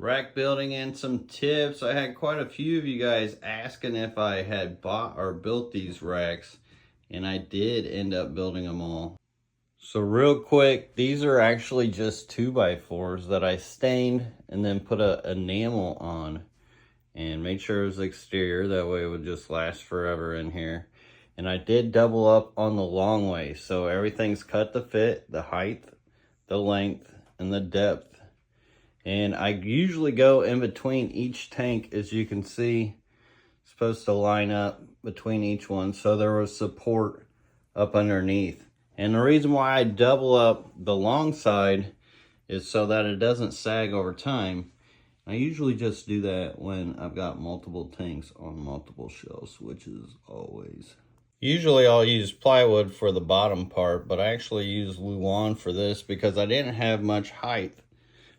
rack building and some tips. I had quite a few of you guys asking if I had bought or built these racks, and I did end up building them all. So real quick, these are actually just 2x4s that I stained and then put a enamel on and made sure it was exterior, that way it would just last forever in here. And I did double up on the long way, so everything's cut to fit, the height, the length, and the depth. And I usually go in between each tank, as you can see. It's supposed to line up between each one, so there was support up underneath. And the reason why I double up the long side is so that it doesn't sag over time. I usually just do that when I've got multiple tanks on multiple shelves, which is always. Usually I'll use plywood for the bottom part, but I actually use Luan for this because I didn't have much height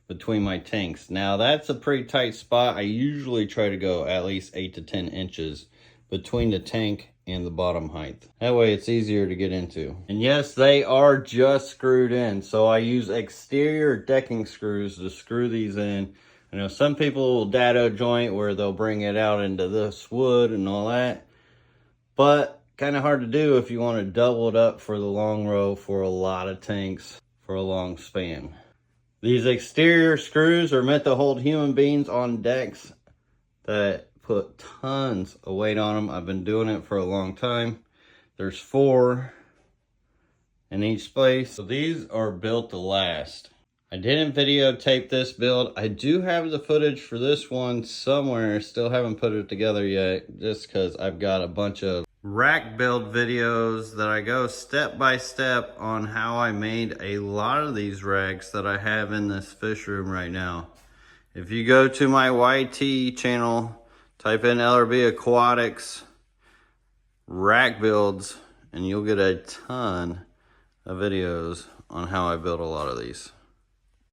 between my tanks. Now that's a pretty tight spot. I usually try to go at least 8 to 10 inches between the tank and the bottom height. That way it's easier to get into. And yes, they are just screwed in. So I use exterior decking screws to screw these in. I know some people will dado joint where they'll bring it out into this wood and all that, but kind of hard to do if you want to double it up for the long row for a lot of tanks for a long span. These exterior screws are meant to hold human beings on decks that put tons of weight on them. I've been doing it for a long time. There's 4 in each space. So these are built to last. I didn't videotape this build. I do have the footage for this one somewhere. Still haven't put it together yet, just because I've got a bunch of rack build videos that I go step by step on how I made a lot of these racks that I have in this fish room right now. If you go to my YT channel, type in LRB Aquatics rack builds, and you'll get a ton of videos on how I build a lot of these.